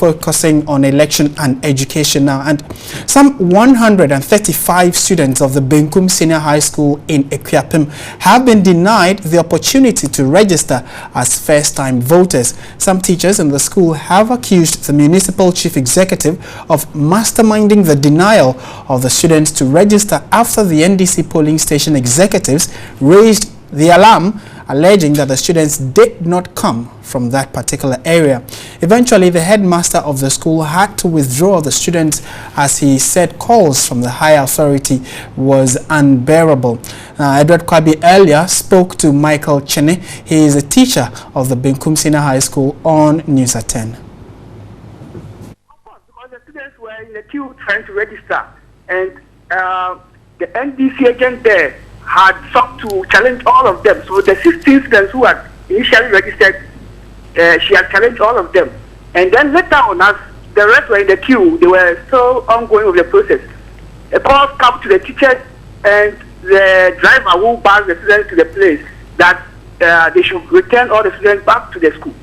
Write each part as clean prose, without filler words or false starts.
focusing on election and education now. And some 135 students of the Benkum Senior High School in Equiapim have been denied the opportunity to register as first-time voters. Some teachers in the school have accused the municipal chief executive of masterminding the denial of the students to register after the NDC polling station executives raised the alarm, alleging that the students did not come from that particular area. Eventually, the headmaster of the school had to withdraw the students as he said calls from the higher authority was unbearable. Edward Kwabi earlier spoke to Michael Chene. He is a teacher of the Benkum Senior High School on News at 10. Of course, because the students were in the queue trying to register, and the NDC agent there had sought to challenge all of them. So the 16 students who had initially registered, she had challenged all of them. And then later on, as the rest were in the queue, they were still ongoing with the process. A call came to the teachers and the driver who brought the students to the place that they should return all the students back to the school.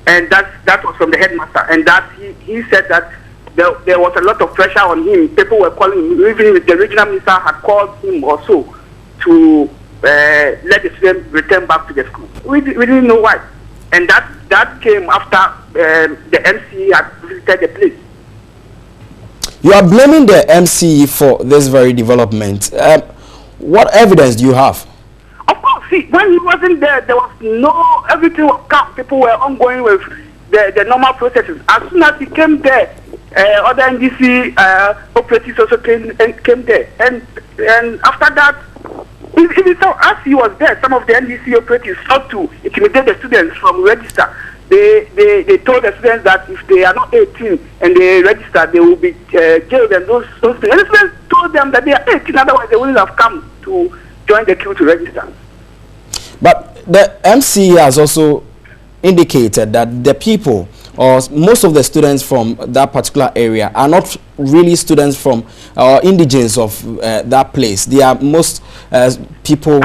And that was from the headmaster. And that he said that there was a lot of pressure on him. People were calling him, even the regional minister had called him also, to let the students return back to the school. We didn't know why. And that came after the MC had visited the place. You are blaming the MC for this very development. What evidence do you have? Of course, see, when he wasn't there, there was everything was calm. People were ongoing with the normal processes. As soon as he came there, other NDC operatives also came there. And after that, even so, as he was there, some of the NDC operatives sought to intimidate the students from register. They told the students that if they are not 18 and they register, they will be jailed. And those students, and the students told them that they are 18, otherwise they wouldn't have come to join the queue to register. But the MC has also indicated that the people, or most of the students from that particular area, are not really students from indigents of that place. They are most people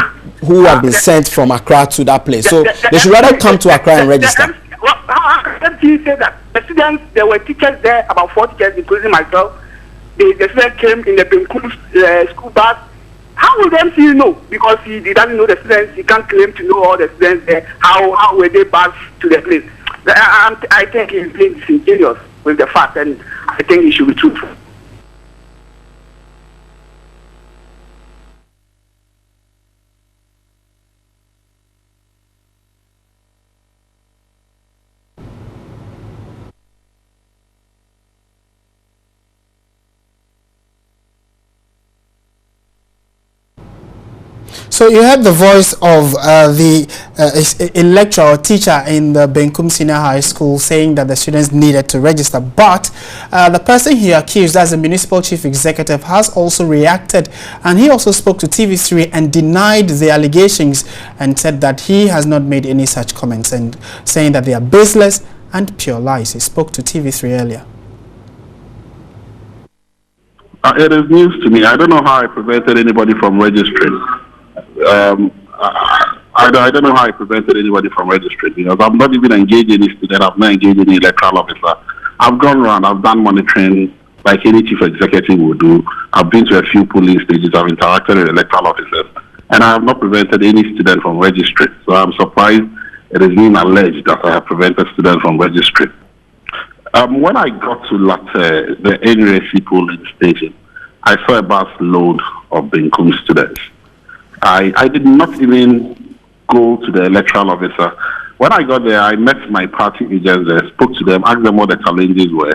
who have been sent from Accra to that place. So they should rather come to Accra and register. MC said that the students, there were teachers there, about 4 teachers, including myself. The students came in the Benkum school bus. How will the MC know? Because he doesn't know the students. He can't claim to know all the students there. How were they bused to the place? I think he's being disingenuous with the fact, and I think he should be truthful. So you heard the voice of a lecturer or teacher in the Benkum Senior High School saying that the students needed to register. But the person he accused as a municipal chief executive has also reacted, and he also spoke to TV3 and denied the allegations and said that he has not made any such comments, and saying that they are baseless and pure lies. He spoke to TV3 earlier. It is news to me. I don't know how I prevented anybody from registering. I don't know how I prevented anybody from registering, because I'm not even engaged in any student. I've not engaged any electoral officer. I've gone around. I've done monitoring like any chief executive would do. I've been to a few polling stages. I've interacted with electoral officers, and I have not prevented any student from registering. So I'm surprised it is being alleged that I have prevented students from registering. When I got to Latte, the NUSC polling station, I saw a bus load of Benkum students. I did not even go to the electoral officer. When I got there, I met my party agents there, spoke to them, asked them what the challenges were,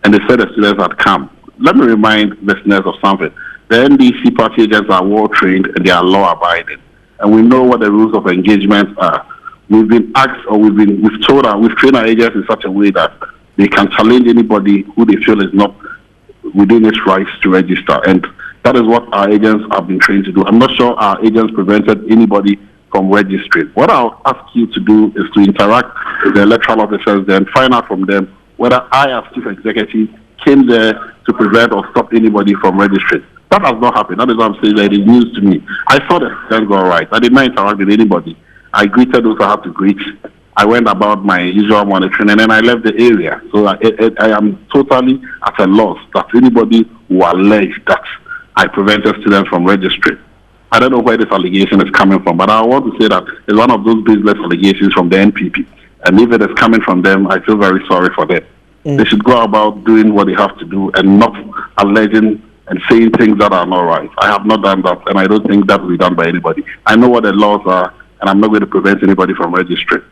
and they said the students had come. Let me remind listeners of something. The NDC party agents are well trained and they are law abiding, and we know what the rules of engagement are. We've been asked, or we've trained our agents in such a way that they can challenge anybody who they feel is not within its rights to register, and that is what our agents have been trained to do. I'm not sure our agents prevented anybody from registering. What I'll ask you to do is to interact with the electoral officers there and find out from them whether I, as chief executive, came there to prevent or stop anybody from registering. That has not happened. That is what I'm saying, that it is news to me. I saw the students go all right. I did not interact with anybody. I greeted those I had to greet. I went about my usual monitoring, and then I left the area. So I am totally at a loss that anybody who alleged that I prevented students from registering. I don't know where this allegation is coming from, but I want to say that it's one of those baseless allegations from the NPP. And if it is coming from them, I feel very sorry for them. They should go about doing what they have to do and not alleging and saying things that are not right. I have not done that, and I don't think that will be done by anybody. I know what the laws are, and I'm not going to prevent anybody from registering.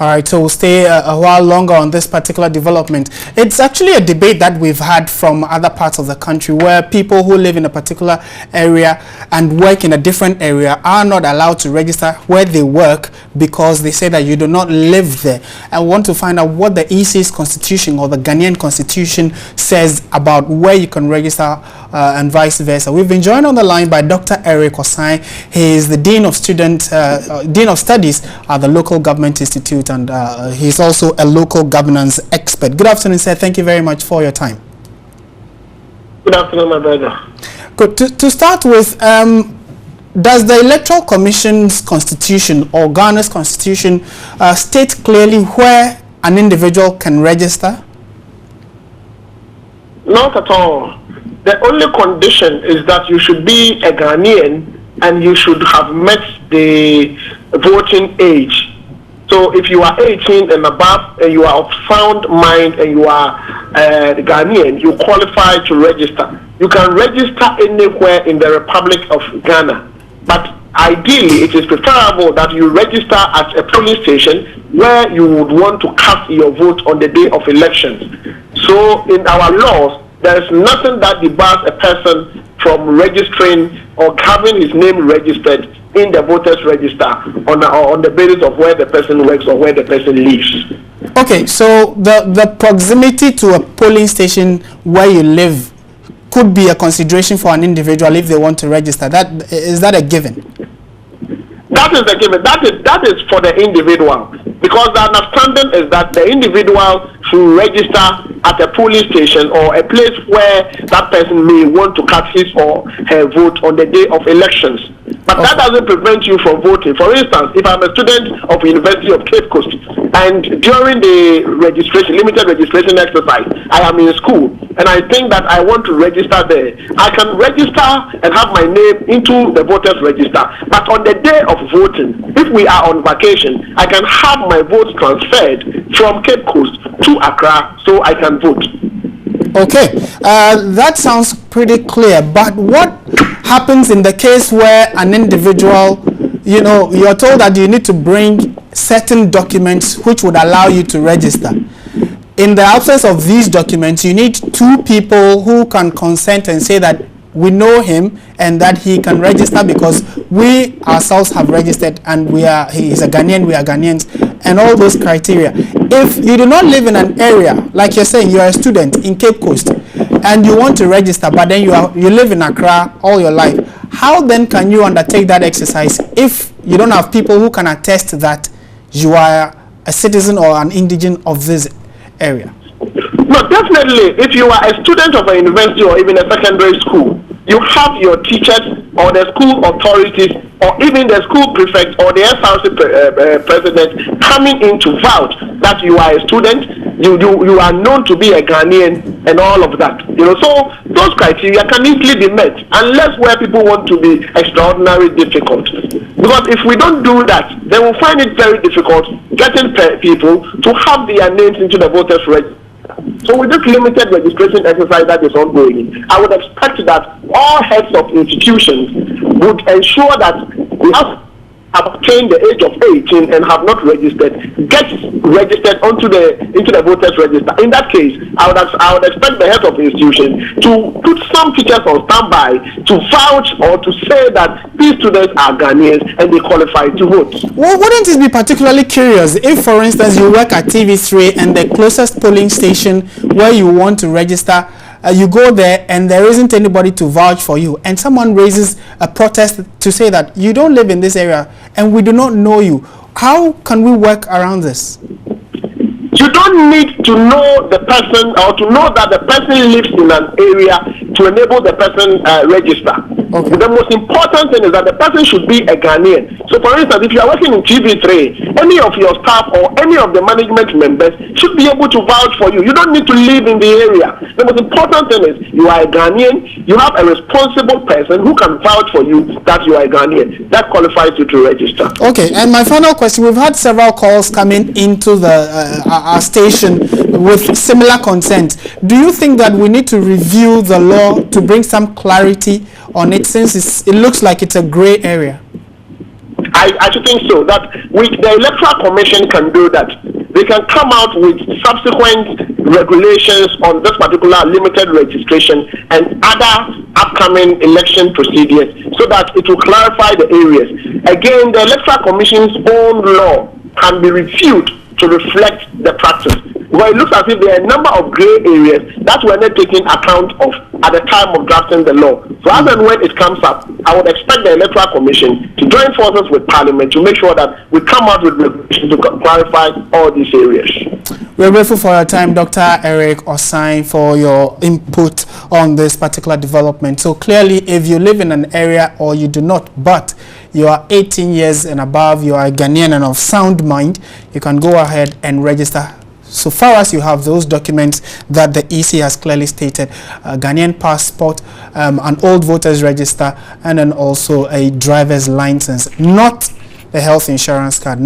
All right, so we'll stay a while longer on this particular development. It's actually a debate that we've had from other parts of the country where people who live in a particular area and work in a different area are not allowed to register where they work because they say that you do not live there. I want to find out what the EC's constitution or the Ghanaian constitution says about where you can register and vice versa. We've been joined on the line by Dr. Eric Osai. He is the Dean of Studies at the Local Government Institute, and he's also a local governance expert. Good afternoon, sir. Thank you very much for your time. Good afternoon, my brother. Good. To start with, does the Electoral Commission's constitution or Ghana's constitution state clearly where an individual can register? Not at all. The only condition is that you should be a Ghanaian and you should have met the voting age. So if you are 18 and above and you are of sound mind and you are Ghanaian, you qualify to register. You can register anywhere in the Republic of Ghana. But ideally, it is preferable that you register at a polling station where you would want to cast your vote on the day of elections. So in our laws, there is nothing that debars a person from registering or having his name registered in the voters register on the basis of where the person works or where the person lives. Okay, so the proximity to a polling station where you live could be a consideration for an individual if they want to register. Is that a given? That is a given. That is for the individual, because the understanding is that the individual should register at a polling station or a place where that person may want to cast his or her vote on the day of elections. But that doesn't prevent you from voting. For instance, if I'm a student of University of Cape Coast and during the limited registration exercise, I am in school and I think that I want to register there, I can register and have my name into the voters register. But on the day of voting, if we are on vacation, I can have my vote transferred from Cape Coast to Accra so I can vote. Okay, that sounds pretty clear, but what happens in the case where an individual, you're told that you need to bring certain documents which would allow you to register? In the absence of these documents, you need two people who can consent and say that we know him and that he can register because we ourselves have registered and he is a Ghanaian, we are Ghanaians, and all those criteria. If you do not live in an area, like you're saying, you are a student in Cape Coast and you want to register, but then you live in Accra all your life, how then can you undertake that exercise if you don't have people who can attest that you are a citizen or an indigene of this area? No, definitely. If you are a student of a university or even a secondary school, you have your teachers or the school authorities or even the school prefect or the SRC president coming in to vouch that you are a student, you are known to be a Ghanaian and all of that. So those criteria can easily be met unless where people want to be extraordinarily difficult. Because if we don't do that, then we'll find it very difficult getting people to have their names into the voters register. So with this limited registration exercise that is ongoing, I would expect that all heads of institutions would ensure that we have obtained the age of 18 and have not registered, get registered into the voters register. In that case, I would expect the head of the institution to put some teachers on standby to vouch or to say that these students are Ghanaians and they qualify to vote. Well, wouldn't it be particularly curious if, for instance, you work at TV3 and the closest polling station where you want to register, you go there and there isn't anybody to vouch for you, and someone raises a protest to say that you don't live in this area and we do not know you? How can we work around this? You don't need to know the person or to know that the person lives in an area to enable the person register. Okay. The most important thing is that the person should be a Ghanaian. So, for instance, if you are working in TV3, any of your staff or any of the management members should be able to vouch for you. You don't need to live in the area. The most important thing is you are a Ghanaian. You have a responsible person who can vouch for you that you are a Ghanaian. That qualifies you to register. Okay, and my final question, we've had several calls coming into the our station with similar concerns. Do you think that we need to review the law to bring some clarity on it, since it looks like it's a gray area? I should think so, that the Electoral Commission can do that. They can come out with subsequent regulations on this particular limited registration and other upcoming election procedures so that it will clarify the areas. Again, the Electoral Commission's own law can be reviewed to reflect the practice. Well, it looks as if there are a number of gray areas that were not taken account of at the time of drafting the law. So as and when it comes up, I would expect the Electoral Commission to join forces with Parliament to make sure that we come out with regulations to clarify all these areas. We're grateful for your time, Dr. Eric Osai, for your input on this particular development. So clearly, if you live in an area or you do not, but you are 18 years and above, you are a Ghanaian and of sound mind, you can go ahead and register. So far as you have those documents that the EC has clearly stated, a Ghanaian passport, an old voters register, and then also a driver's license, not the health insurance card,